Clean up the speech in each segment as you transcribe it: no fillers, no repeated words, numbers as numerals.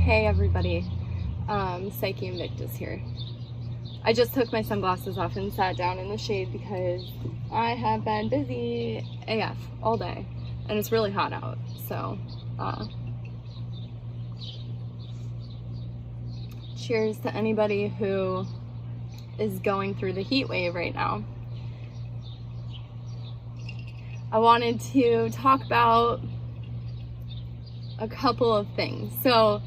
Hey everybody, Psyche Invictus here. I just took my sunglasses off and sat down in the shade because I have been busy AF all day and it's really hot out, so cheers to anybody who is going through the heat wave right now. I wanted to talk about a couple of things. So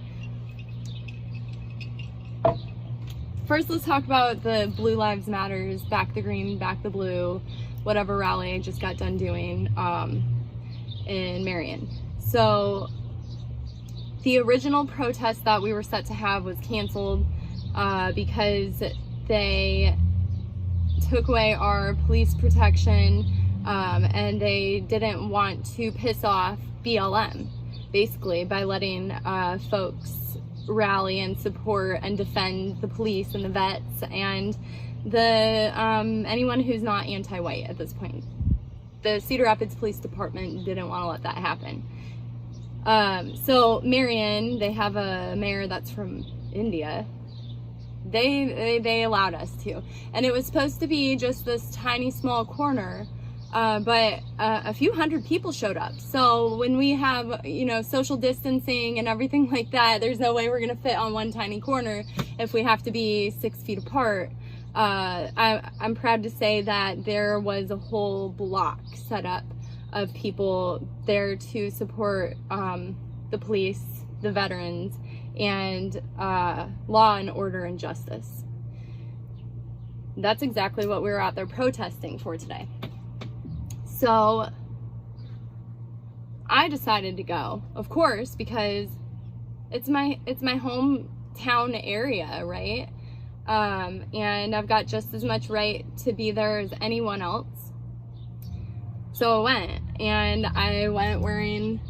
first, let's talk about the Blue Lives Matters, Back the Green, Back the Blue, whatever rally I just got done doing in Marion. So the original protest that we were set to have was canceled because they took away our police protection and they didn't want to piss off BLM, basically, by letting folks rally and support and defend the police and the vets and the anyone who's not anti-white at this point. The Cedar Rapids Police Department didn't want to let that happen. So Marion, they have a mayor that's from India. They allowed us to, and it was supposed to be just this tiny small corner. But a few hundred people showed up. So when we have, social distancing and everything like that, there's no way we're going to fit on one tiny corner if we have to be 6 feet apart. I'm proud to say that there was a whole block set up of people there to support the police, the veterans, and law and order and justice. That's exactly what we were out there protesting for today. So I decided to go, of course, because it's my hometown area, right? And I've got just as much right to be there as anyone else. So I went, and I went wearing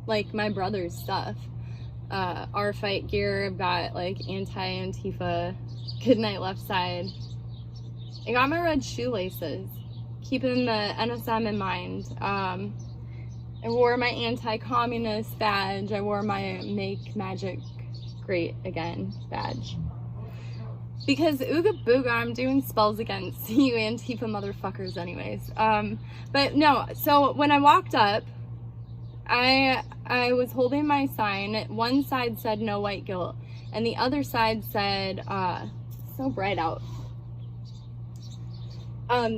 like my brother's stuff, our fight gear. I've got like anti-Antifa, Goodnight Left Side. I got my red shoelaces, keeping the NSM in mind. I wore my anti-communist badge. I wore my Make Magic Great Again badge. Because ooga booga, I'm doing spells against you Antifa motherfuckers anyways. But no, so when I walked up, I was holding my sign. One side said no white guilt, and the other side said, so bright out.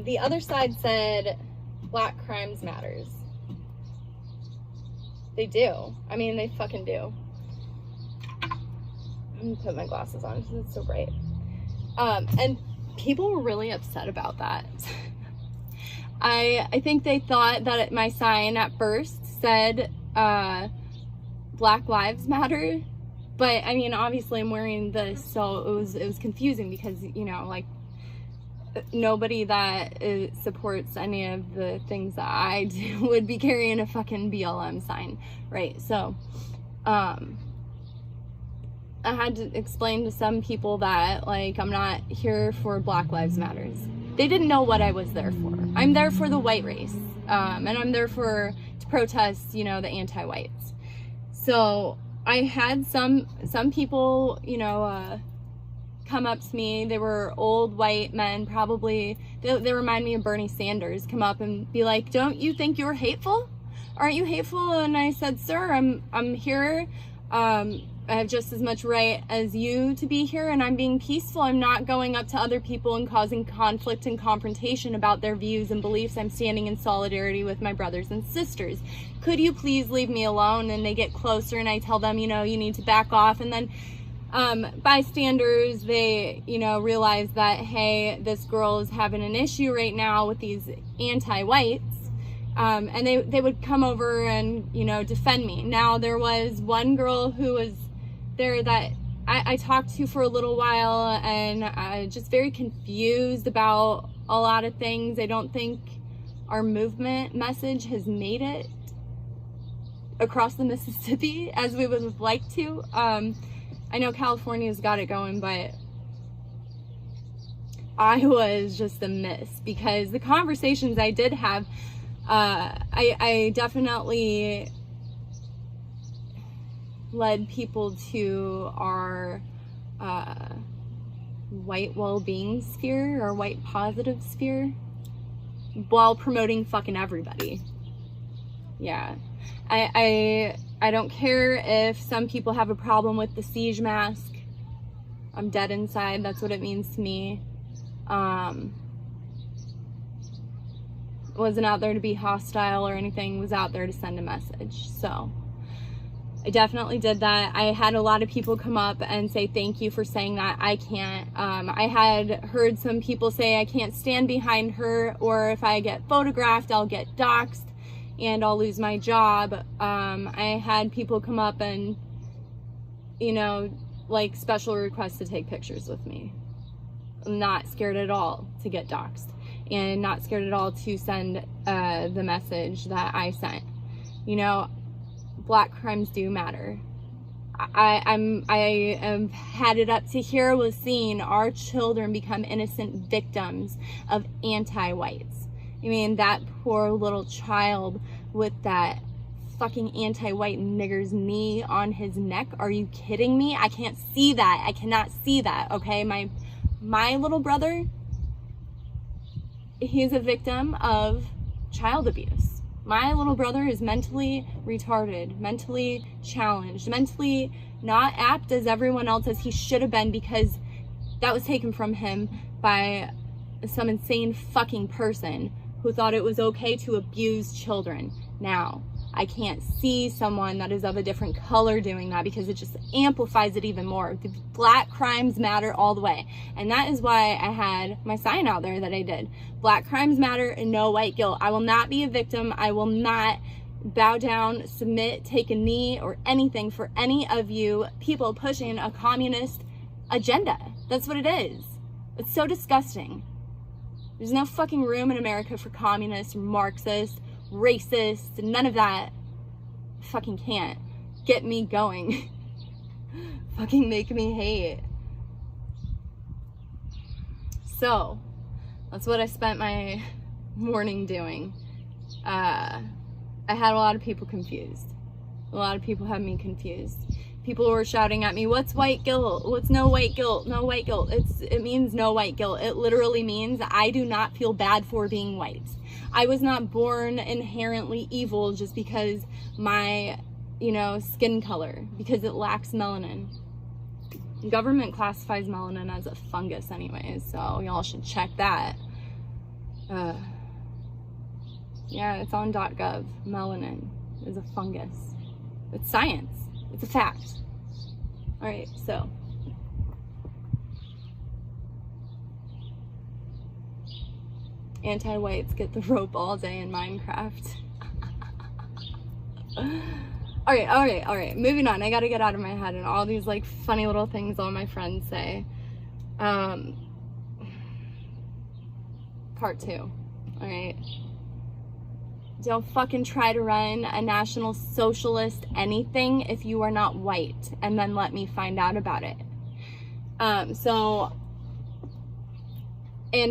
The other side said, Black Crimes Matters. They do. I mean, they fucking do. I'm gonna put my glasses on because it's so bright. And people were really upset about that. I think they thought that my sign at first said, Black Lives Matter. But, I mean, obviously I'm wearing this, so it was confusing because, nobody that supports any of the things that I do would be carrying a fucking BLM sign, right? So, I had to explain to some people that, like, I'm not here for Black Lives Matters. They didn't know what I was there for. I'm there for the white race, and I'm there to protest, the anti-whites. So, I had some people, come up to me. They were old white men, probably. They remind me of Bernie Sanders. Come up and be like, "Don't you think you're hateful? Aren't you hateful?" And I said, "Sir, I'm here. I have just as much right as you to be here, and I'm being peaceful. I'm not going up to other people and causing conflict and confrontation about their views and beliefs. I'm standing in solidarity with my brothers and sisters. Could you please leave me alone?" And they get closer, and I tell them, you need to back off. And then bystanders, they, realize that, hey, this girl is having an issue right now with these anti-whites. And they would come over and, defend me. Now, there was one girl who was there that I talked to for a little while, and just very confused about a lot of things. I don't think our movement message has made it across the Mississippi as we would have liked to. I know California's got it going, but I was just a miss because the conversations I did have, I definitely led people to our white well-being sphere or white positive sphere while promoting fucking everybody. Yeah. I don't care if some people have a problem with the siege mask. I'm dead inside. That's what it means to me. Wasn't out there to be hostile or anything. Was out there to send a message. So I definitely did that. I had a lot of people come up and say thank you for saying that. I can't. I had heard some people say I can't stand behind her, or if I get photographed, I'll get doxxed and I'll lose my job. I had people come up and, you know, like special requests to take pictures with me. I'm not scared at all to get doxxed, and not scared at all to send the message that I sent. You know, Black crimes do matter. I am had it up to here with seeing our children become innocent victims of anti-whites. I mean, that poor little child with that fucking anti-white nigger's knee on his neck. Are you kidding me? I can't see that. I cannot see that, okay? My little brother, he's a victim of child abuse. My little brother is mentally retarded, mentally challenged, mentally not apt as everyone else as he should have been, because that was taken from him by some insane fucking person who thought it was okay to abuse children. Now, I can't see someone that is of a different color doing that, because it just amplifies it even more. The Black crimes matter all the way. And that is why I had my sign out there that I did. Black crimes matter and no white guilt. I will not be a victim. I will not bow down, submit, take a knee, or anything for any of you people pushing a communist agenda. That's what it is. It's so disgusting. There's no fucking room in America for communists, Marxists, racist, none of that. Fucking can't get me going. Fucking make me hate. So that's what I spent my morning doing. I had a lot of people confused. A lot of people had me confused. People were shouting at me, what's white guilt? What's no white guilt? No white guilt. It means no white guilt. It literally means I do not feel bad for being white. I was not born inherently evil just because my, skin color, because it lacks melanin. The government classifies melanin as a fungus anyways, so y'all should check that. Yeah, it's on .gov. Melanin is a fungus. It's science. It's a fact. All right, so. Anti-whites get the rope all day in Minecraft. All right. Moving on. I gotta get out of my head and all these like funny little things all my friends say. Part 2. All right. Don't fucking try to run a National Socialist anything if you are not white, and then let me find out about it. And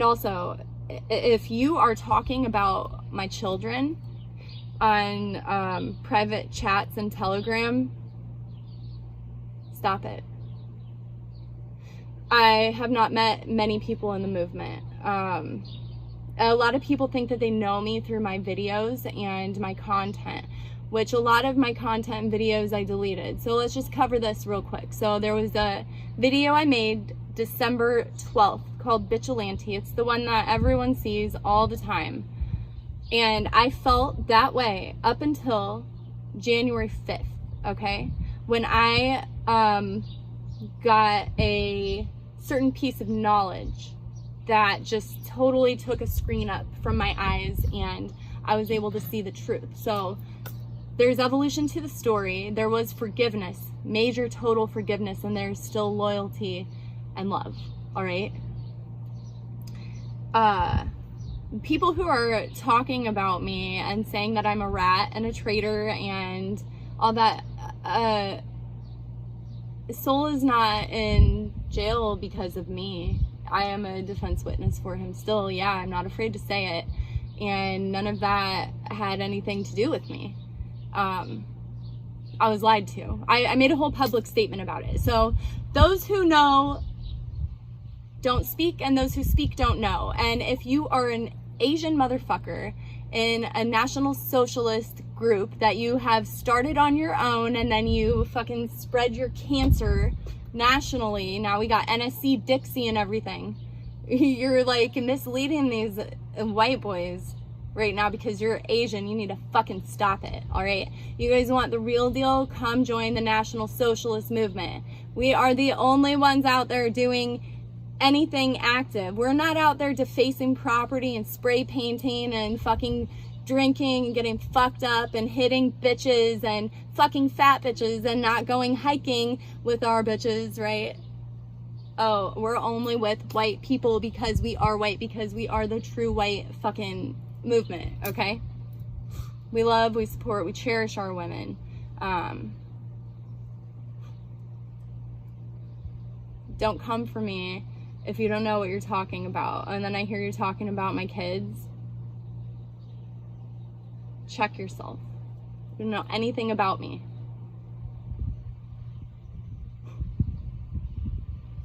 also, if you are talking about my children on private chats and Telegram, stop it. I have not met many people in the movement. A lot of people think that they know me through my videos and my content, which a lot of my content and videos I deleted. So let's just cover this real quick. So there was a video I made December 12th called Bitchalante. It's the one that everyone sees all the time. And I felt that way up until January 5th, okay? When I got a certain piece of knowledge that just totally took a screen up from my eyes, and I was able to see the truth. So there's evolution to the story. There was forgiveness, major total forgiveness, and there's still loyalty and love, all right? People who are talking about me and saying that I'm a rat and a traitor and all that, Soul is not in jail because of me. I am a defense witness for him still. Yeah, I'm not afraid to say it. And none of that had anything to do with me. I I was lied to. I made a whole public statement about it. So those who know don't speak, and those who speak don't know. And if you are an Asian motherfucker in a National Socialist group that you have started on your own, and then you fucking spread your cancer nationally, now we got NSC Dixie and everything, you're like misleading these white boys right now because you're Asian. You need to fucking stop it, all right? You guys want the real deal? Come join the National Socialist movement. We are the only ones out there doing anything active. We're not out there defacing property and spray painting and fucking drinking and getting fucked up and hitting bitches and fucking fat bitches and not going hiking with our bitches, right? Oh, we're only with white people because we are white, because we are the true white fucking movement, okay? We love, we support, we cherish our women. Don't come for me if you don't know what you're talking about. And then I hear you talking about my kids. Check yourself. You don't know anything about me.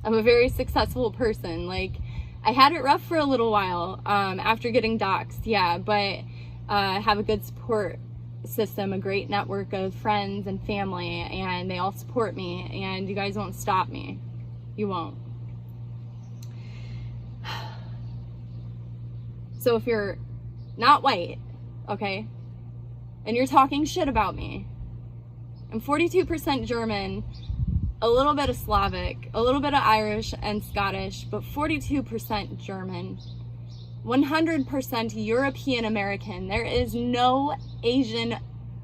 I'm a very successful person. Like, I had it rough for a little while after getting doxxed, yeah, but I have a good support system, a great network of friends and family, and they all support me, and you guys won't stop me. You won't. So if you're not white, okay, and you're talking shit about me, I'm 42% German, a little bit of Slavic, a little bit of Irish and Scottish, but 42% German, 100% European American. There is no Asian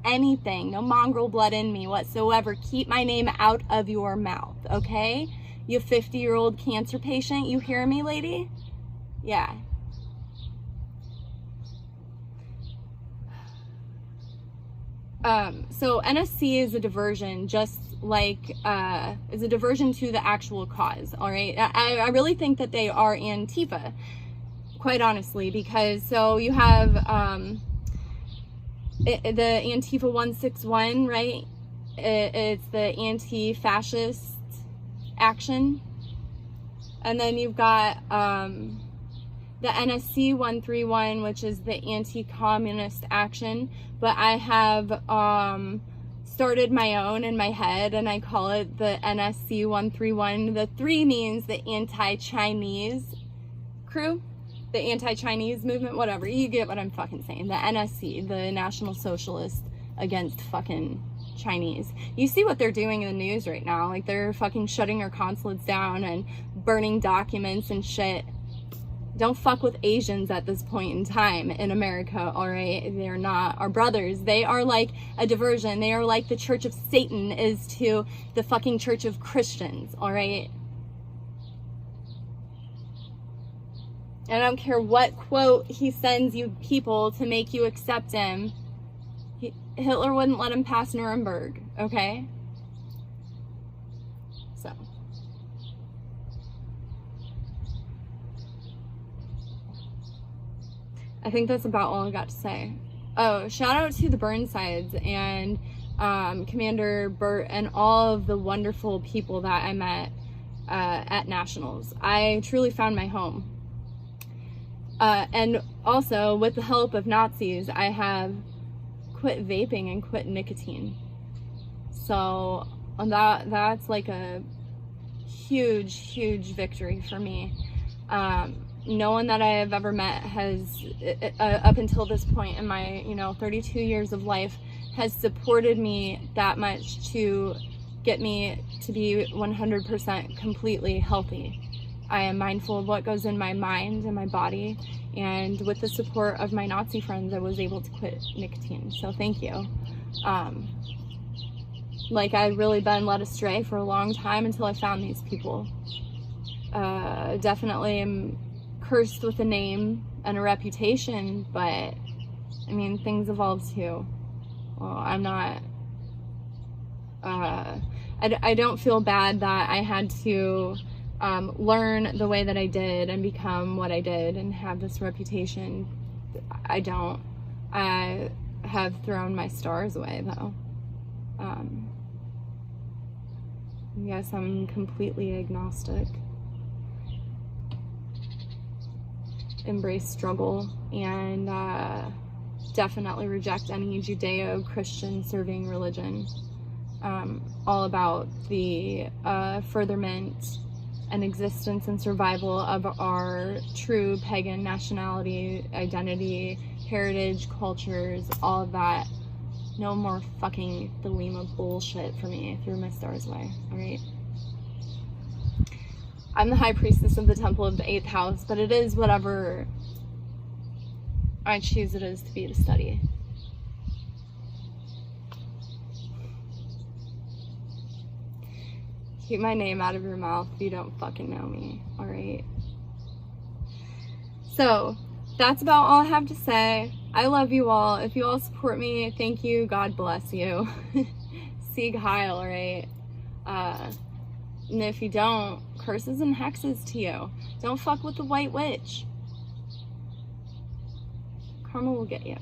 anything, no mongrel blood in me whatsoever. Keep my name out of your mouth, okay? You 50-year-old cancer patient, you hear me, lady? Yeah. So NSC is a diversion, just like, is a diversion to the actual cause, all right? I really think that they are Antifa, quite honestly, because so you have the Antifa 161, right? It's the anti-fascist action. And then you've got the NSC 131, which is the anti-communist action. But I have started my own in my head, and I call it the NSC 131. The 3 means the anti-Chinese crew, the anti-Chinese movement, whatever. You get what I'm fucking saying. The NSC, the National Socialist against fucking Chinese. You see what they're doing in the news right now. Like, they're fucking shutting our consulates down and burning documents and shit. Don't fuck with Asians at this point in time in America, all right? They're not our brothers. They are like a diversion. They are like the Church of Satan is to the fucking Church of Christians, all right? And I don't care what quote he sends you people to make you accept him. Hitler wouldn't let him pass Nuremberg, okay? So. I think that's about all I got to say. Oh, shout out to the Burnsides and Commander Burt and all of the wonderful people that I met at Nationals. I truly found my home. And also, with the help of Nazis, I have quit vaping and quit nicotine. So that's like a huge, huge victory for me. No one that I have ever met has, up until this point in my, 32 years of life, has supported me that much to get me to be 100% completely healthy. I am mindful of what goes in my mind and my body, and with the support of my Nazi friends, I was able to quit nicotine. So thank you. Like, I'd really been led astray for a long time until I found these people. Definitely am cursed with a name and a reputation, but I mean, things evolve too. Well, I'm not, I don't feel bad that I had to learn the way that I did and become what I did and have this reputation. I don't. I have thrown my stars away though. Yes, I'm completely agnostic. Embrace struggle and definitely reject any Judeo-Christian serving religion. All about the furtherment and existence and survival of our true pagan nationality, identity, heritage, cultures, all of that. No more fucking Thelema bullshit for me. Threw my stars away, alright? I'm the high priestess of the temple of the 8th house, but it is whatever I choose it is to be to study. Keep my name out of your mouth if you don't fucking know me, alright? So, that's about all I have to say. I love you all. If you all support me, thank you. God bless you. Sieg Heil, alright? And if you don't, curses and hexes to you. Don't fuck with the white witch. Karma will get you.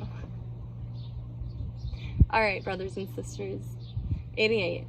Alright, brothers and sisters. 88.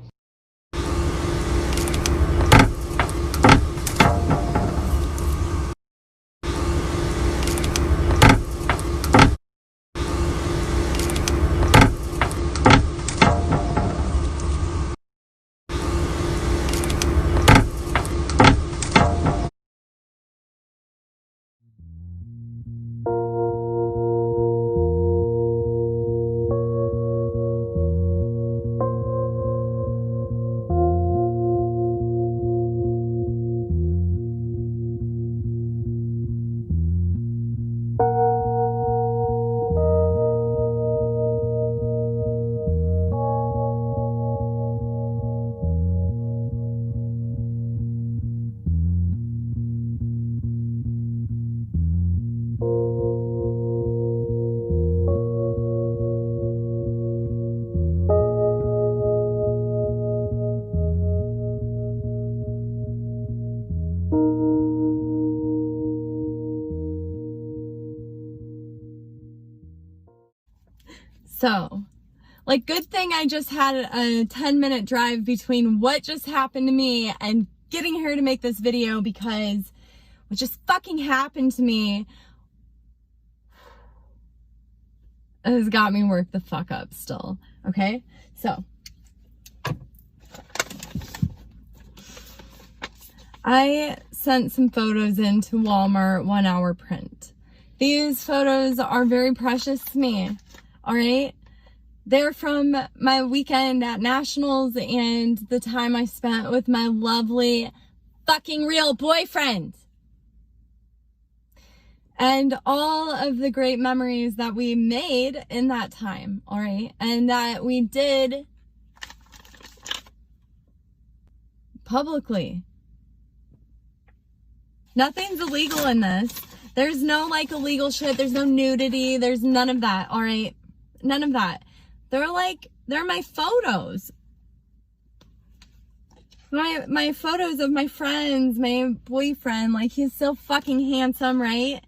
So, like, good thing I just had a 10-minute drive between what just happened to me and getting here to make this video, because what just fucking happened to me has got me worked the fuck up still, okay? So, I sent some photos into Walmart 1 hour print. These photos are very precious to me. Alright? They're from my weekend at Nationals and the time I spent with my lovely fucking real boyfriend. And all of the great memories that we made in that time, alright? And that we did publicly. Nothing's illegal in this. There's no, like, illegal shit. There's no nudity. There's none of that, alright? None of that. They're my photos. My photos of my friends, my boyfriend. Like, he's so fucking handsome, right?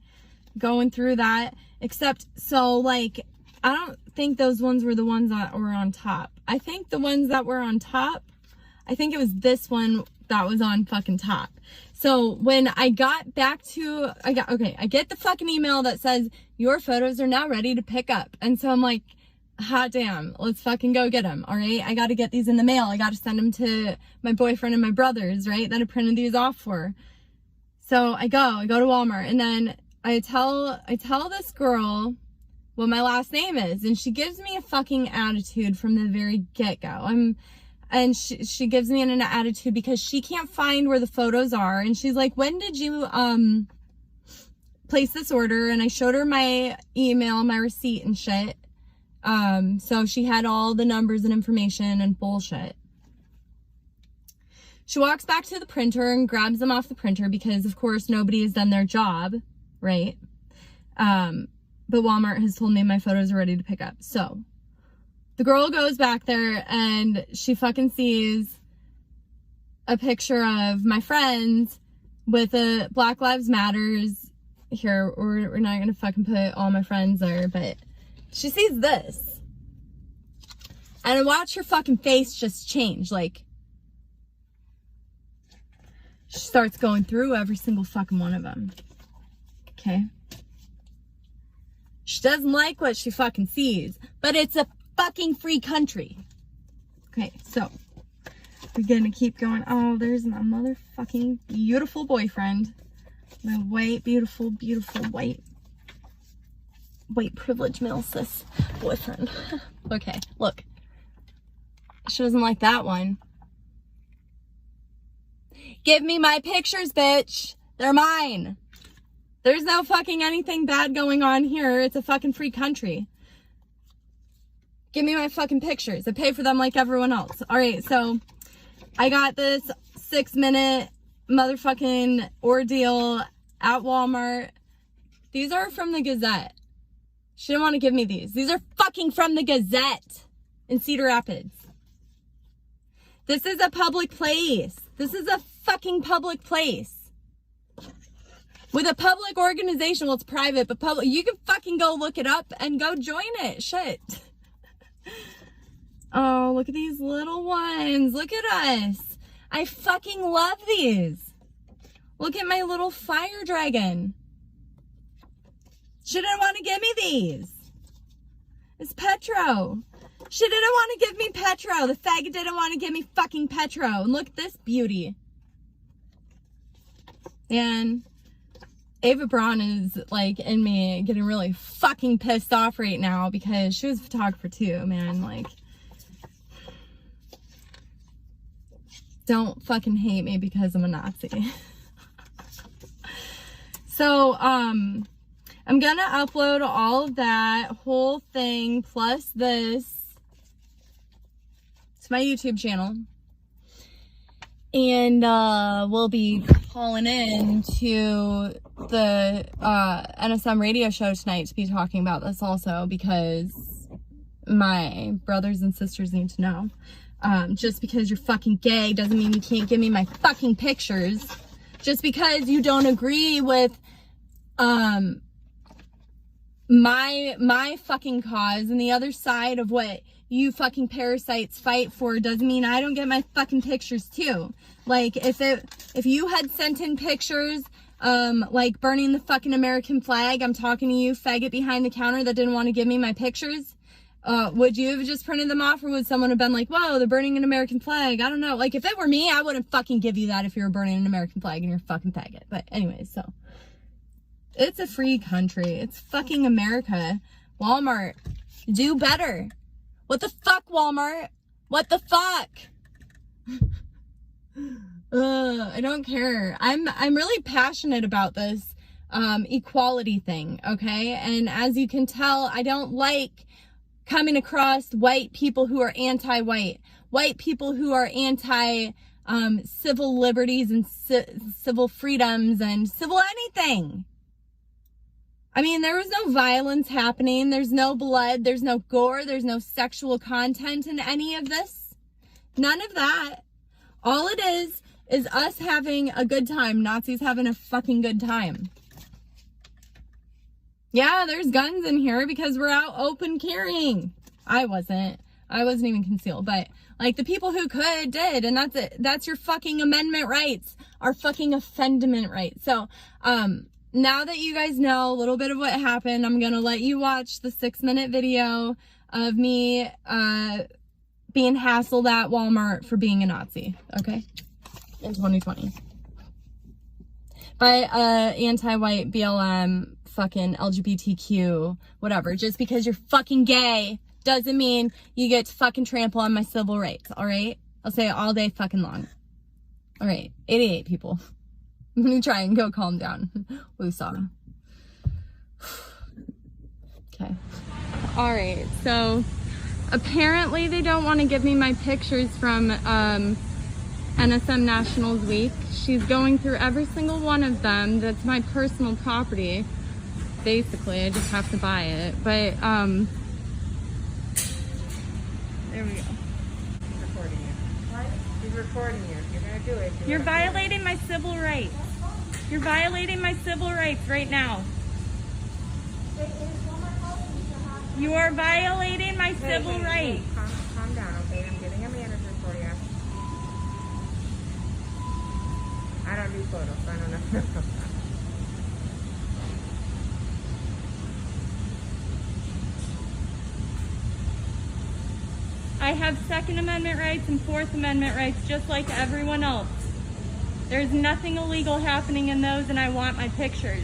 Going through that. Except, so, like, I don't think those ones were the ones that were on top. I think the ones that were on top, I think it was this one that was on fucking top. So when I got back to, I get the fucking email that says, your photos are now ready to pick up. And so I'm like, hot damn, let's fucking go get them, all right? I got to get these in the mail. I got to send them to my boyfriend and my brothers, right, that I printed these off for. So I go to Walmart, and then I tell this girl what my last name is, and she gives me a fucking attitude from the very get-go. And she gives me an attitude because she can't find where the photos are. And she's like, when did you place this order? And I showed her my email, my receipt and shit. So she had all the numbers and information and bullshit. She walks back to the printer and grabs them off the printer because, of course, nobody has done their job, right? But Walmart has told me my photos are ready to pick up. So the girl goes back there and she fucking sees a picture of my friends with a Black Lives Matters. Here, we're not gonna fucking put all my friends there, but she sees this. And watch her fucking face just change. Like, she starts going through every single fucking one of them. Okay? She doesn't like what she fucking sees. But it's a fucking free country. Okay, so we're gonna keep going. Oh, there's my motherfucking beautiful boyfriend. My white, beautiful, beautiful white privileged male cis boyfriend. Okay, look. She doesn't like that one. Give me my pictures, bitch. They're mine. There's no fucking anything bad going on here. It's a fucking free country. Give me my fucking pictures. I pay for them like everyone else. All right, so I got this 6-minute motherfucking ordeal at Walmart. These are from the Gazette. She didn't want to give me these. These are fucking from the Gazette in Cedar Rapids. This is a public place. This is a fucking public place. With a public organization. Well, it's private, but public. You can fucking go look it up and go join it. Shit. Oh, look at these little ones. Look at us. I fucking love these. Look at my little fire dragon. She didn't want to give me these. It's Petro. She didn't want to give me Petro. The faggot didn't want to give me fucking Petro. And look at this beauty. And Ava Braun is like in me getting really fucking pissed off right now because she was a photographer too, man. Like, don't fucking hate me because I'm a Nazi. So, I'm gonna upload all of that whole thing plus this to my YouTube channel. And we'll be calling in to the NSM radio show tonight to be talking about this also, because my brothers and sisters need to know. Just because you're fucking gay doesn't mean you can't give me my fucking pictures. Just because you don't agree with my fucking cause and the other side of what you fucking parasites fight for doesn't mean I don't get my fucking pictures too. Like, if you had sent in pictures like burning the fucking American flag, I'm talking to you, faggot behind the counter that didn't want to give me my pictures, would you have just printed them off, or would someone have been like, whoa, they're burning an American flag? I don't know. Like, if it were me, I wouldn't fucking give you that if you were burning an American flag and you're a fucking faggot. But anyways, so it's a free country. It's fucking America. Walmart, do better. What the fuck, Walmart? What the fuck? I don't care. I'm really passionate about this equality thing, okay? And as you can tell, I don't like coming across white people who are anti-white, white people who are anti civil liberties and civil freedoms and civil anything. I mean, there was no violence happening. There's no blood. There's no gore. There's no sexual content in any of this. None of that. All it is us having a good time. Nazis having a fucking good time. Yeah, there's guns in here because we're out open carrying. I wasn't even concealed. But, like, the people who could did. And that's it. That's your fucking amendment rights. Our fucking offendment rights. So, now that you guys know a little bit of what happened, I'm going to let you watch the 6-minute video of me being hassled at Walmart for being a Nazi, okay? In 2020. By anti-white BLM, fucking LGBTQ, whatever. Just because you're fucking gay doesn't mean you get to fucking trample on my civil rights, all right? I'll say it all day fucking long. All right, 88 people. I'm gonna try and go calm down. Woosah. Okay. Alright, so apparently they don't want to give me my pictures from NSM Nationals Week. She's going through every single one of them. That's my personal property. Basically, I just have to buy it. But, there we go. Recording you. What? She's recording you. You're gonna do it. You're violating my civil rights. You're violating my civil rights right now. You are violating my civil rights. Calm down. Okay, I'm getting a manager for you. I don't do photos. I don't know. I have Second Amendment rights and Fourth Amendment rights just like everyone else. There's nothing illegal happening in those, and I want my pictures.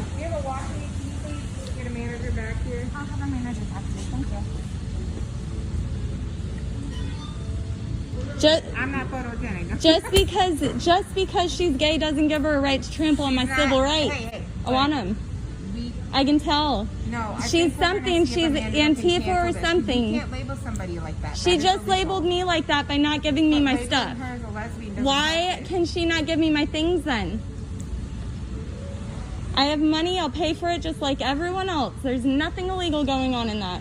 Do you have a walkie? Can you please get a manager back here? I'll have a manager back here. Thank you. I'm not photogenic. Just because she's gay doesn't give her a right to trample on my civil rights. Hey, I want them. We, I can tell. no, I She's think we're gonna something. see if She's Amanda can Antifa cancel or this. something. You can't label somebody like that. She just labeled me like that by not giving me my stuff. Her as a lesbian doesn't Why help it. can she not give me my things then? I have money. I'll pay for it just like everyone else. There's nothing illegal going on in that.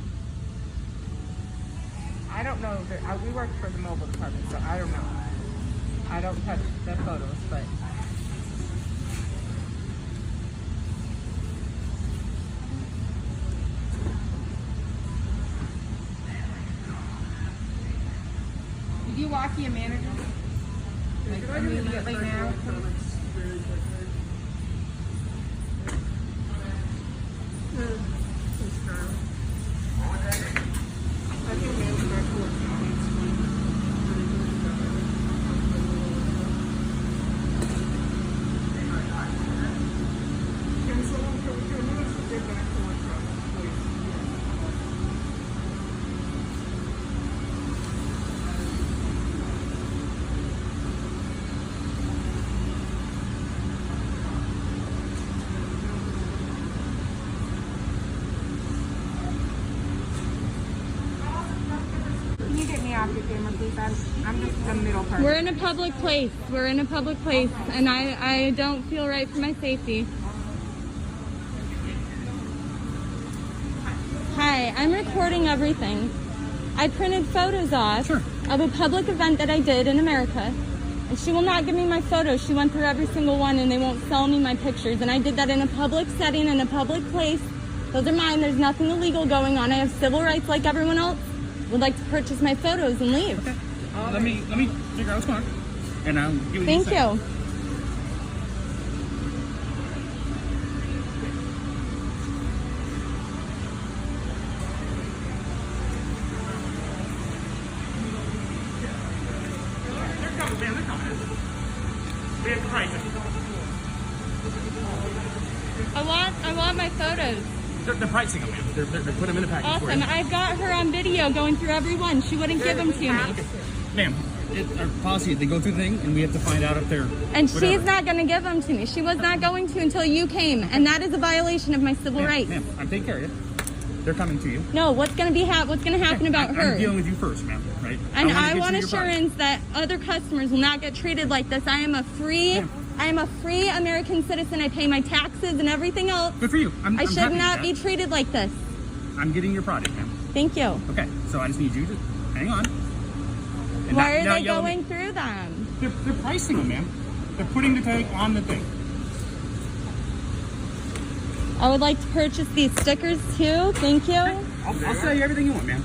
I don't know. We work for the mobile department, so I don't know. I don't touch the photos, but did you walkie a manager? Like immediately now? Can you get me off your camera, please? I'm just the middle person. We're in a public place. We're in a public place, and I don't feel right for my safety. Hi, I'm recording everything. I printed photos off of a public event that I did in America, and she will not give me my photos. She went through every single one, and they won't sell me my pictures. And I did that in a public setting, in a public place. Those are mine. There's nothing illegal going on. I have civil rights like everyone else. Would like to purchase my photos and leave. Okay. Let me figure out what's going on, and I'll give you. Thank you. They're coming, man. They're coming. We have to price it. I want my photos. They're pricing them, man. They're putting them in a package for Awesome. you. I've got her on video going through every one. She wouldn't give them to me. Ma'am, our policy, they go through the thing, and we have to find out if they're. And whatever. she's not going to give them to me. She was not going to until you came. And that is a violation of my civil rights. Ma'am, I'm taking care of you. They're coming to you. No, what's going to happen about her? I'm dealing with you first, ma'am. Right? And I wanna want get you your assurance that other customers will not get treated like this. I am a free American citizen. I pay my taxes and everything else. product. Good for you. I should happy not with be that. treated like this. I'm getting your product, ma'am. Thank you. Okay, so I just need you to hang on. And Why are now they yell at me. going through them? They're pricing them, ma'am. They're putting the tag on the thing. I would like to purchase these stickers too. Thank you. I'll sell you everything you want, ma'am.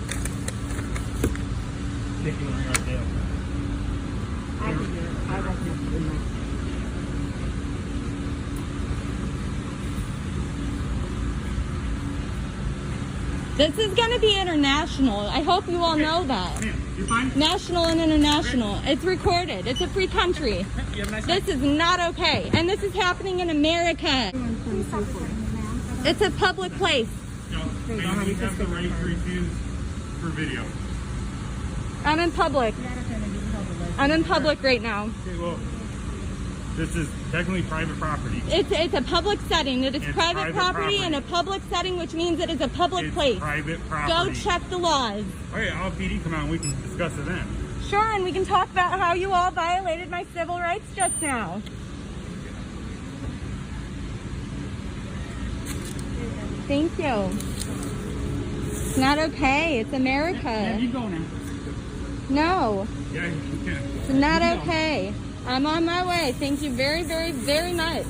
This is going to be international. I hope you all know that. Ma'am, you're fine? National and international. It's recorded. It's a free country. You have a nice day. This is not okay. And this is happening in America. It's a public place. No, ma'am, you have the right to refuse for video. I'm in public. I'm in public right now. Okay, well, this is technically private property. It's a public setting. It is It's private private property in a property. public setting, which means it is a public It's place. private Go property. check the laws. Okay, I'll have PD come out and we can discuss it then. Sure, and we can talk about how you all violated my civil rights just now. Thank you. It's not okay. It's America. Yeah, you go now. No, Yeah, you can. it's not okay. I'm on my way. Thank you very, very, very much.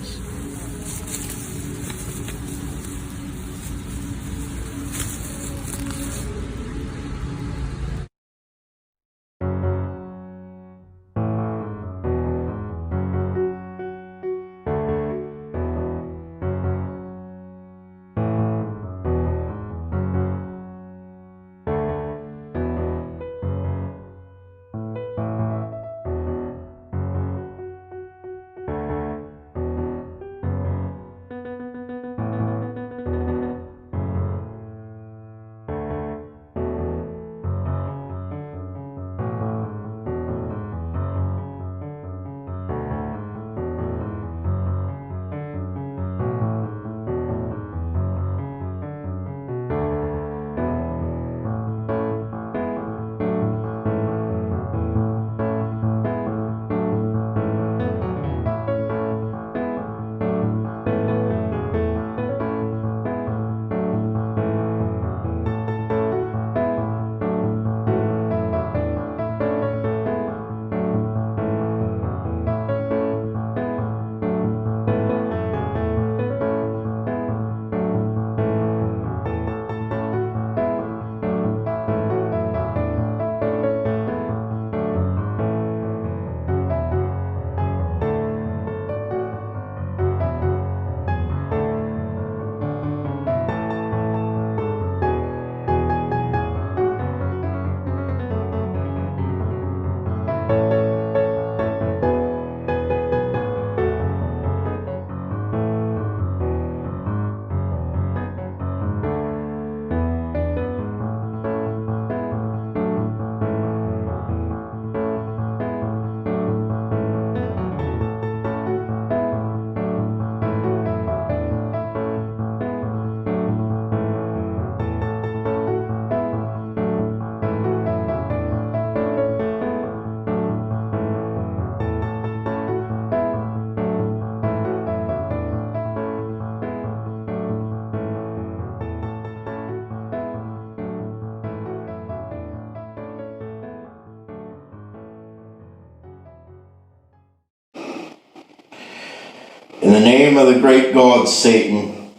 In the name of the great god Satan,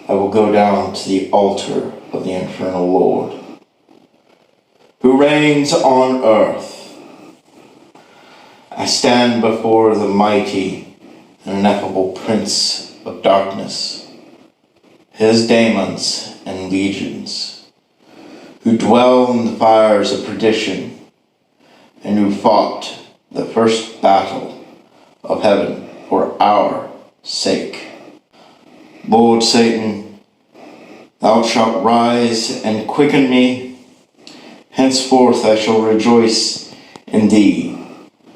I will go down to the altar of the infernal Lord, who reigns on earth. I stand before the mighty and ineffable Prince of Darkness, his daemons and legions, who dwell in the fires of perdition, and who fought the first battle of heaven for our sake. Lord Satan, thou shalt rise and quicken me. Henceforth I shall rejoice in thee.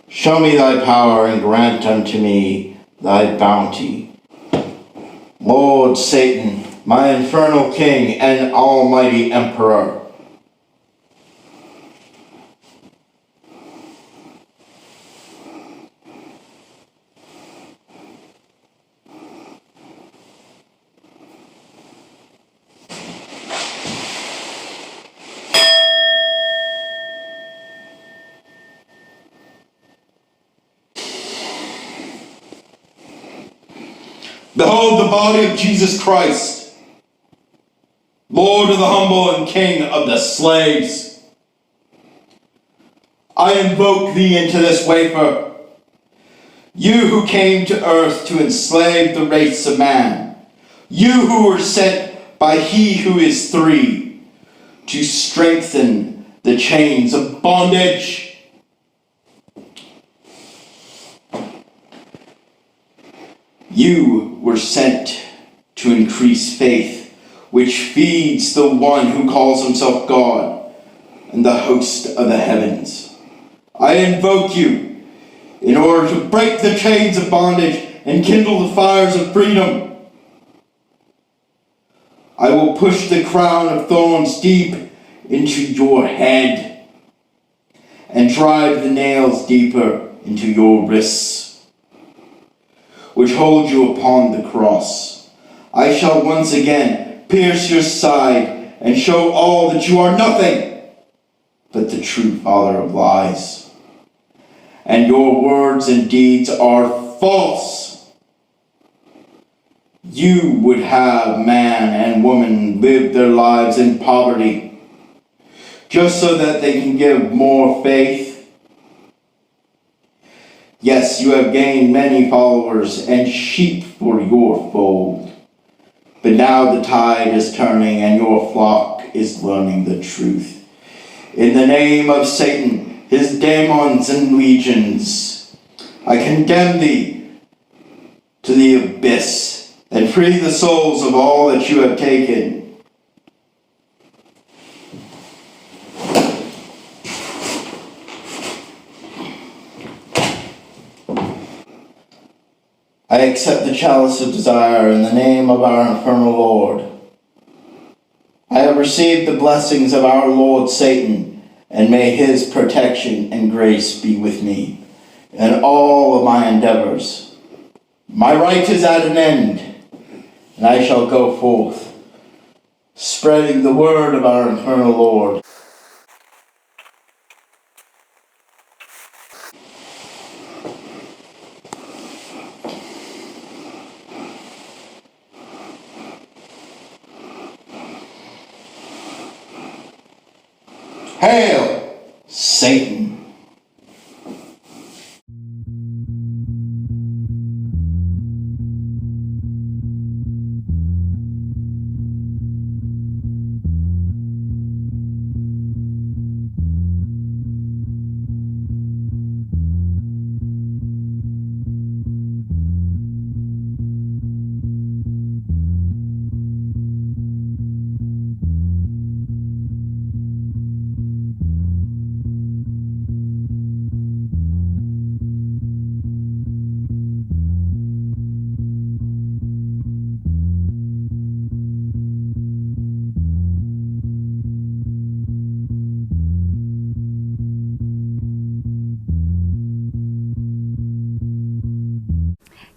Show me thy power and grant unto me thy bounty. Lord Satan, my infernal king and almighty emperor, behold the body of Jesus Christ, Lord of the humble and King of the slaves. I invoke thee into this wafer, you who came to earth to enslave the race of man, you who were sent by he who is three to strengthen the chains of bondage. You were sent to increase faith, which feeds the one who calls himself God and the host of the heavens. I invoke you in order to break the chains of bondage and kindle the fires of freedom. I will push the crown of thorns deep into your head and drive the nails deeper into your wrists, which hold you upon the cross. I shall once again pierce your side and show all that you are nothing but the true father of lies. And your words and deeds are false. You would have man and woman live their lives in poverty, just so that they can give more faith. Yes, you have gained many followers and sheep for your fold. But now the tide is turning and your flock is learning the truth. In the name of Satan, his demons and legions, I condemn thee to the abyss and free the souls of all that you have taken. I accept the chalice of desire in the name of our infernal Lord. I have received the blessings of our Lord Satan, and may his protection and grace be with me in all of my endeavors. My right is at an end, and I shall go forth, spreading the word of our infernal Lord. Hail, Satan!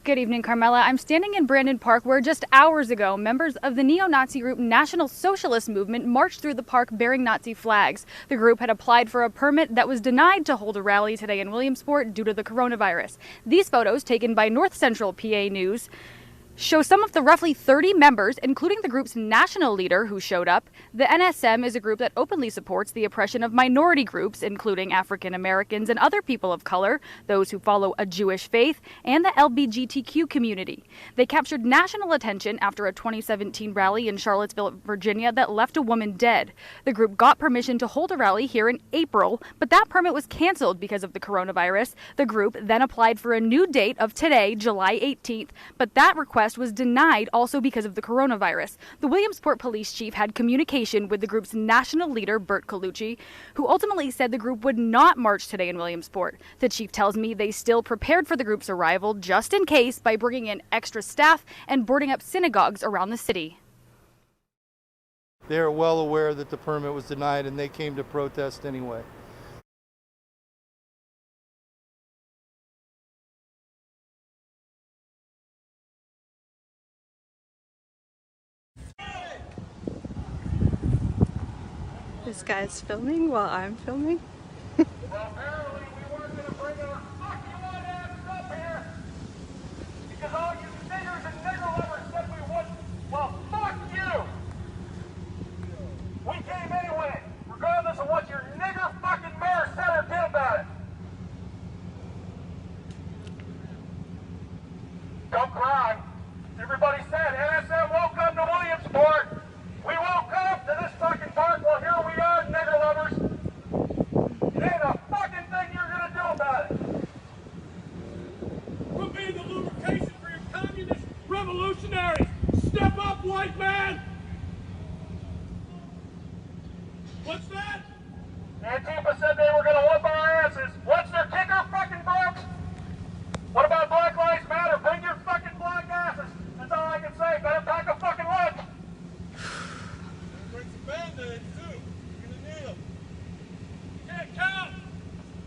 Good evening, Carmela. I'm standing in Brandon Park where just hours ago, members of the neo-Nazi group National Socialist Movement marched through the park bearing Nazi flags. The group had applied for a permit that was denied to hold a rally today in Williamsport due to the coronavirus. These photos, taken by North Central PA News, show some of the roughly 30 members, including the group's national leader who showed up. The NSM is a group that openly supports the oppression of minority groups, including African Americans and other people of color, those who follow a Jewish faith, and the LGBTQ community. They captured national attention after a 2017 rally in Charlottesville, Virginia that left a woman dead. The group got permission to hold a rally here in April, but that permit was canceled because of the coronavirus. The group then applied for a new date of today, July 18th, but that request was denied also because of the coronavirus. The Williamsport police chief had communication with the group's national leader, Bert Colucci, who ultimately said the group would not march today in Williamsport. The chief tells me they still prepared for the group's arrival just in case by bringing in extra staff and boarding up synagogues around the city. They are well aware that the permit was denied and they came to protest anyway. This guy's filming while I'm filming. Well, apparently we weren't going to bring our fucking white asses up here because all you niggers and nigger lovers said we wouldn't. Well, fuck you! We came anyway, regardless of what your nigger fucking mayor said or did about it. Don't cry. Everybody said NSM won't come to Williamsport. We won't come to this fucking park. Well, here we are, nigger lovers. It ain't a fucking thing you're gonna do about it. We'll be the lubrication for your communist revolutionaries. Step up, white man! What's that? Antifa said they were gonna whip our asses. What's their kicker, fucking folks? What about Black Lives Matter? Bring your fucking black asses. That's all I can say. Better pack a fucking lunch. Bring some band-aids, too. You're gonna need them. You can't count!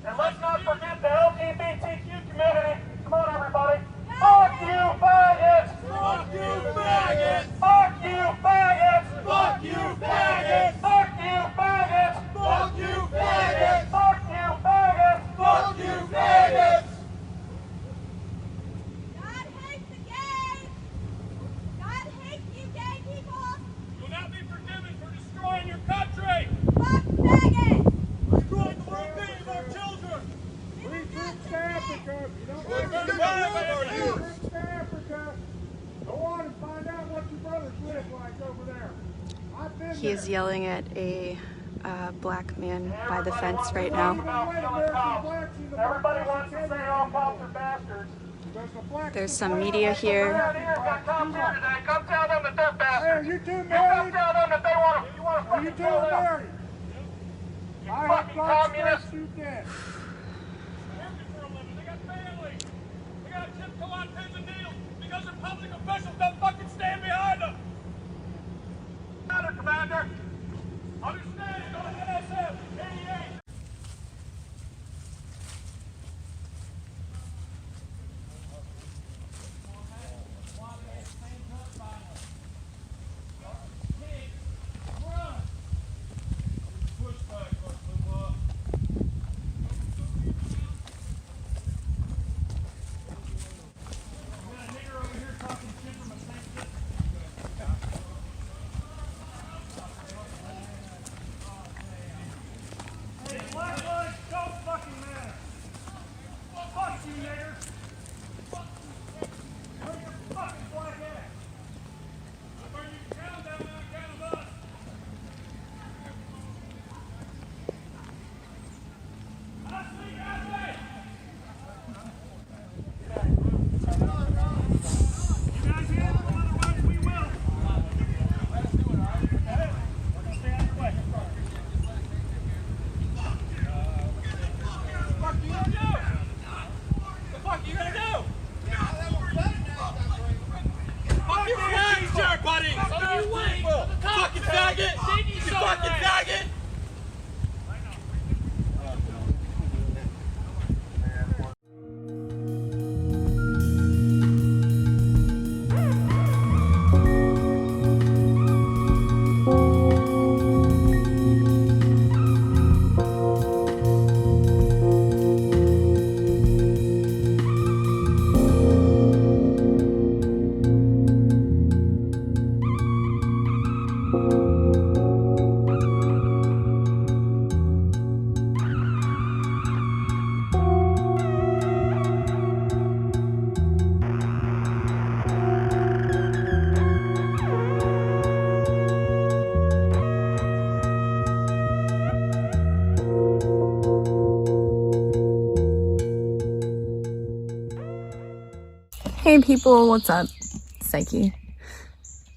And let's not forget the LGBTQ community. Come on, everybody. Fuck you, faggots! Fuck you, faggots! Fuck you, faggots! Fuck you, faggots! Fuck you, faggots! Fuck you, faggots! Fuck you, faggots! Fuck you, faggots! God hates the gays! God hates you gay people! You'll not be forgiven for destroying your country! Fuck faggots! Destroying the well-being of our children! We troops to Africa. You don't We're want to gonna run troops you. to Africa. Go on and find out what your brothers live like over there. I've been He is there. yelling at a black man by the fence right now. Everybody wants to say all cops are bastards. There's some media here. Got cops here today. Come tell them that they're Hey, bastards. you two Come married? tell them that they want to. You want to Are you fucking two kill them. married? I have fucking got communist. to shoot dead. Working for a living. They got families. They got to tiptoe on pins and needles because their public officials don't fucking stand behind them. Commander. Understand? Go ahead, NSM. 88. Hey people, what's up? Psyche.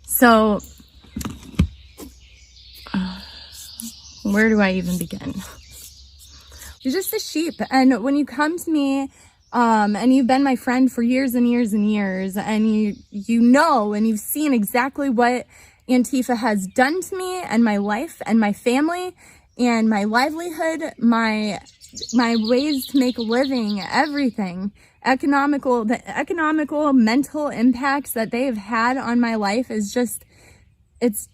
So, where do I even begin? You're just a sheep, and when you come to me, and you've been my friend for years and years and years, and you know and you've seen exactly what Antifa has done to me and my life and my family and my livelihood, my ways to make a living, everything, the economical, mental impacts that they have had on my life is just, it's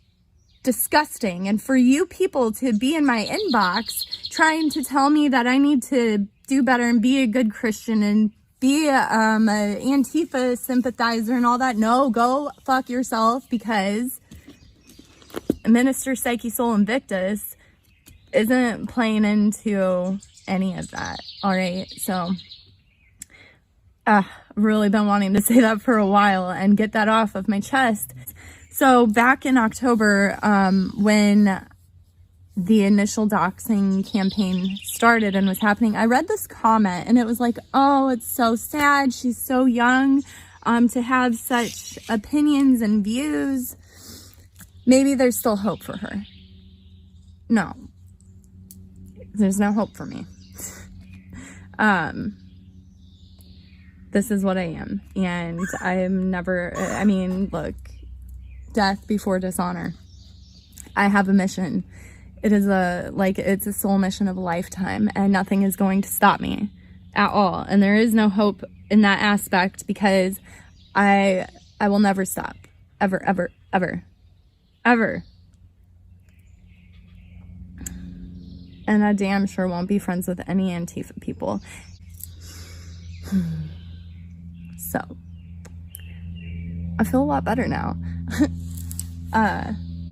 disgusting. And for you people to be in my inbox trying to tell me that I need to do better and be a good Christian and be a Antifa sympathizer and all that, no, go fuck yourself, because Minister Psyche Soul Invictus isn't playing into any of that. All right, so I've really been wanting to say that for a while and get that off of my chest. So back in October, when the initial doxing campaign started and was happening, I read this comment and it was like, oh, it's so sad. She's so young to have such opinions and views. Maybe there's still hope for her. No, there's no hope for me. This is what I am. And I am never, I mean, look, death before dishonor. I have a mission. It is it's a soul mission of a lifetime, and nothing is going to stop me at all. And there is no hope in that aspect, because I will never stop. Ever, ever, ever, ever. And I damn sure won't be friends with any Antifa people. So, I feel a lot better now.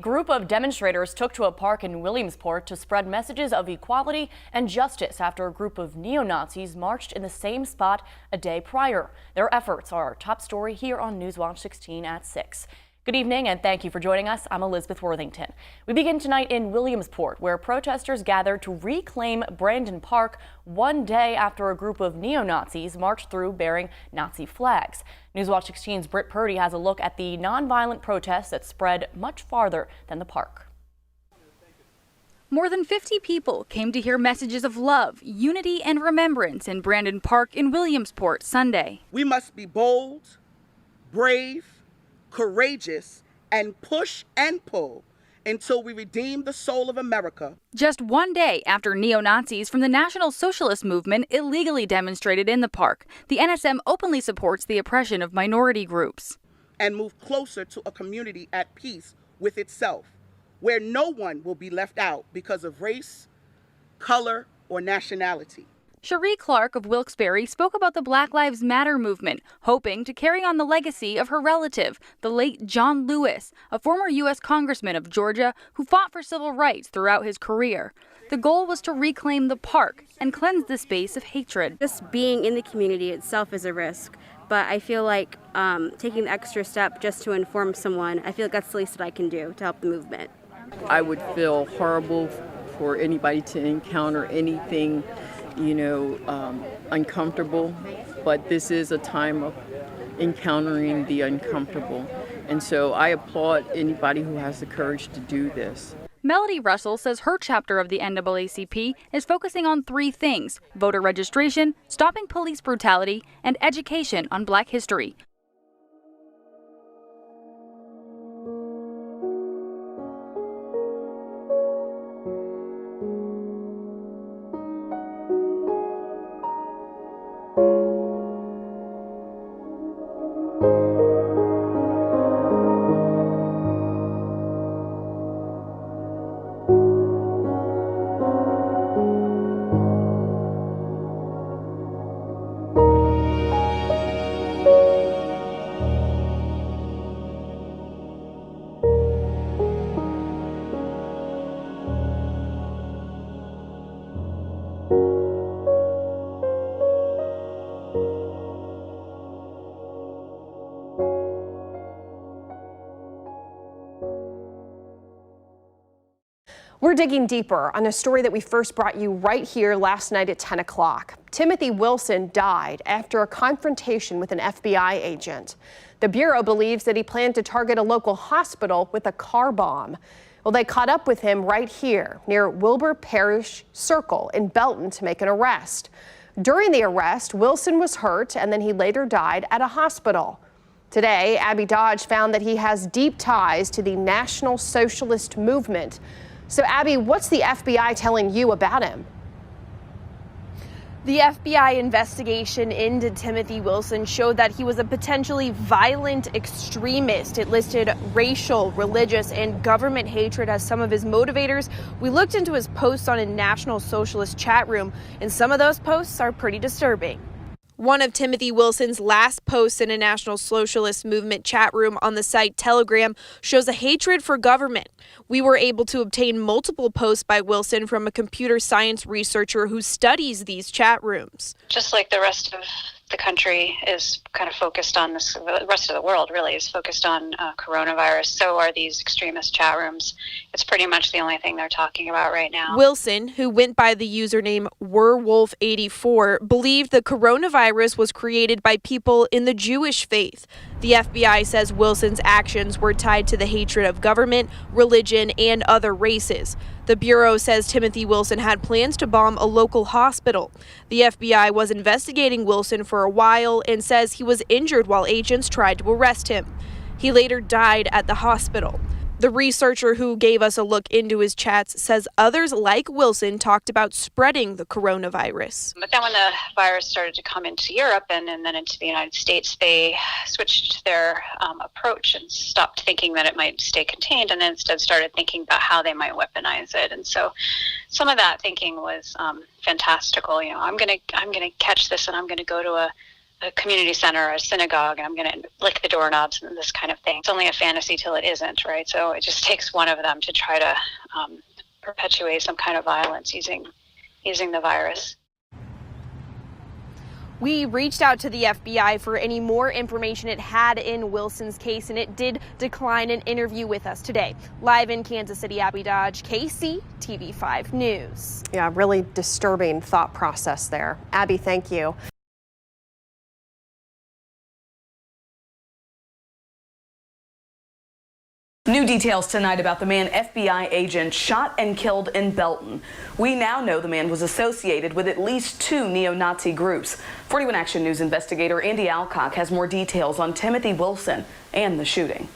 Group of demonstrators took to a park in Williamsport to spread messages of equality and justice after a group of neo-Nazis marched in the same spot a day prior. Their efforts are our top story here on Newswatch 16 at 6. Good evening and thank you for joining us. I'm Elizabeth Worthington. We begin tonight in Williamsport, where protesters gathered to reclaim Brandon Park one day after a group of neo-Nazis marched through bearing Nazi flags. Newswatch 16's Britt Purdy has a look at the nonviolent protests that spread much farther than the park. More than 50 people came to hear messages of love, unity, and remembrance in Brandon Park in Williamsport Sunday. We must be bold, brave, courageous, and push and pull until we redeem the soul of America. Just one day after neo-Nazis from the National Socialist Movement illegally demonstrated in the park, the NSM openly supports the oppression of minority groups. And move closer to a community at peace with itself, where no one will be left out because of race, color, or nationality. Cherie Clark of Wilkes-Barre spoke about the Black Lives Matter movement, hoping to carry on the legacy of her relative, the late John Lewis, a former U.S. Congressman of Georgia who fought for civil rights throughout his career. The goal was to reclaim the park and cleanse the space of hatred. Just being in the community itself is a risk, but I feel like taking the extra step just to inform someone, I feel like that's the least that I can do to help the movement. I would feel horrible for anybody to encounter anything uncomfortable, but this is a time of encountering the uncomfortable. And so I applaud anybody who has the courage to do this. Melody Russell says her chapter of the NAACP is focusing on 3 things: voter registration, stopping police brutality, and education on Black history. We're digging deeper on a story that we first brought you right here last night at 10 o'clock. Timothy Wilson died after a confrontation with an FBI agent. The Bureau believes that he planned to target a local hospital with a car bomb. Well, they caught up with him right here near Wilbur Parish Circle in Belton to make an arrest. During the arrest, Wilson was hurt and then he later died at a hospital. Today, Abby Dodge found that he has deep ties to the National Socialist Movement. So, Abby, what's the FBI telling you about him? The FBI investigation into Timothy Wilson showed that he was a potentially violent extremist. It listed racial, religious, and government hatred as some of his motivators. We looked into his posts on a National Socialist chat room, and some of those posts are pretty disturbing. One of Timothy Wilson's last posts in a National Socialist Movement chat room on the site Telegram shows a hatred for government. We were able to obtain multiple posts by Wilson from a computer science researcher who studies these chat rooms. Just like the rest of the country is kind of focused on this, the rest of the world really is focused on coronavirus, so are these extremist chat rooms. It's pretty much the only thing they're talking about right now. Wilson, who went by the username Werewolf84, believed the coronavirus was created by people in the Jewish faith. The FBI says Wilson's actions were tied to the hatred of government, religion, and other races. The Bureau says Timothy Wilson had plans to bomb a local hospital. The FBI was investigating Wilson for a while and says he was injured while agents tried to arrest him. He later died at the hospital. The researcher who gave us a look into his chats says others like Wilson talked about spreading the coronavirus. But then when the virus started to come into Europe and then into the United States, they switched their approach and stopped thinking that it might stay contained and then instead started thinking about how they might weaponize it. And so some of that thinking was fantastical. You know, I'm gonna catch this and I'm gonna go to a community center or a synagogue and I'm going to lick the doorknobs and this kind of thing. It's only a fantasy till it isn't, right? So it just takes one of them to try to perpetuate some kind of violence using the virus. We reached out to the FBI for any more information it had in Wilson's case, and it did decline an interview with us today. Live in Kansas City, Abby Dodge, KC TV5 News. Yeah, really disturbing thought process there. Abby, thank you. New details tonight about the man FBI agent shot and killed in Belton. We now know the man was associated with at least 2 neo-Nazi groups. 41 Action News investigator Andy Alcock has more details on Timothy Wilson and the shooting.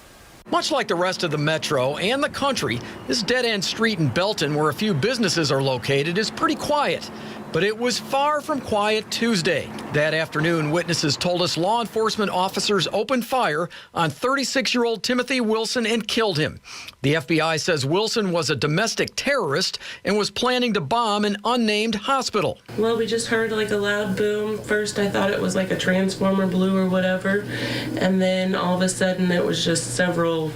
Much like the rest of the metro and the country, this dead-end street in Belton, where a few businesses are located, is pretty quiet. But it was far from quiet Tuesday. That afternoon, witnesses told us law enforcement officers opened fire on 36-year-old Timothy Wilson and killed him. The FBI says Wilson was a domestic terrorist and was planning to bomb an unnamed hospital. Well, we just heard like a loud boom. First, I thought it was like a transformer blew or whatever. And then all of a sudden, it was just several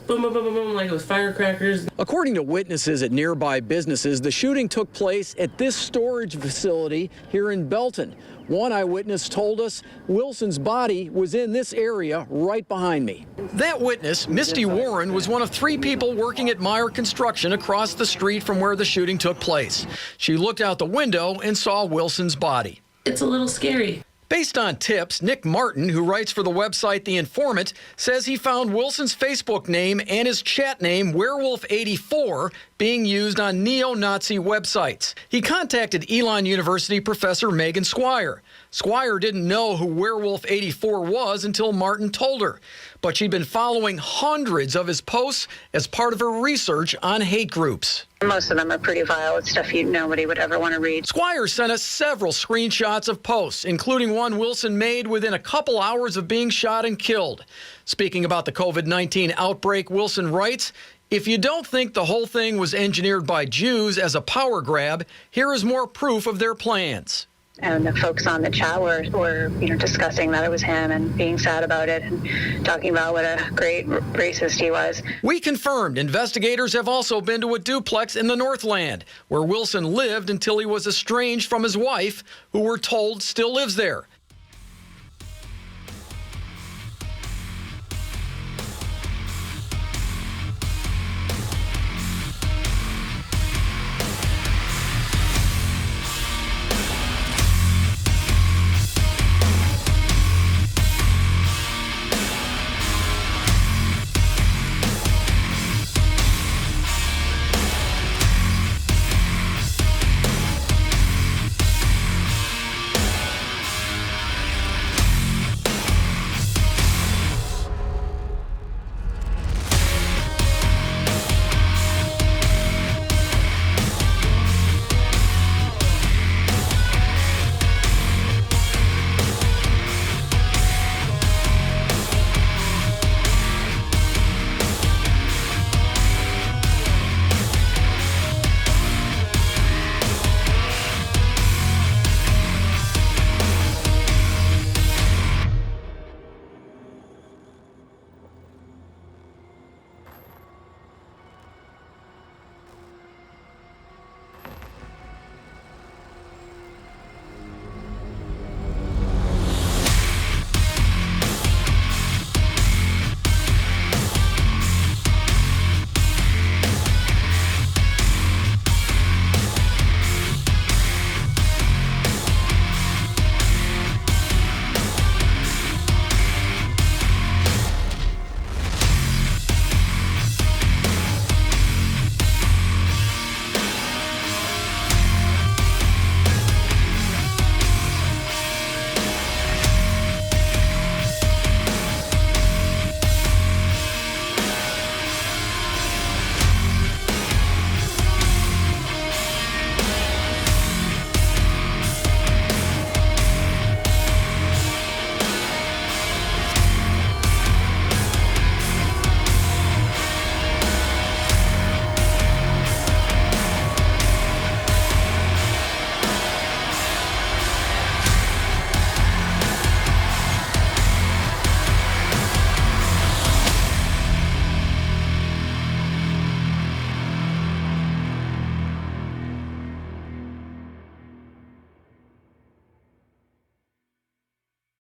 boom, boom, boom, boom, boom, like it was firecrackers. According to witnesses at nearby businesses, the shooting took place at this storage facility here in Belton. One eyewitness told us Wilson's body was in this area right behind me. That witness, Misty Warren, was one of 3 people working at Meyer Construction across the street from where the shooting took place. She looked out the window and saw Wilson's body. It's a little scary. Based on tips, Nick Martin, who writes for the website The Informant, says he found Wilson's Facebook name and his chat name, Werewolf84, being used on neo-Nazi websites. He contacted Elon University professor Megan Squire. Squire didn't know who Werewolf84 was until Martin told her, but she'd been following hundreds of his posts as part of her research on hate groups. Most of them are pretty vile. It's stuff nobody would ever want to read. Squire sent us several screenshots of posts, including one Wilson made within a couple hours of being shot and killed. Speaking about the COVID-19 outbreak, Wilson writes, "If you don't think the whole thing was engineered by Jews as a power grab, here is more proof of their plans." And the folks on the chat were discussing that it was him and being sad about it and talking about what a great racist he was. We confirmed investigators have also been to a duplex in the Northland, where Wilson lived until he was estranged from his wife, who we're told still lives there.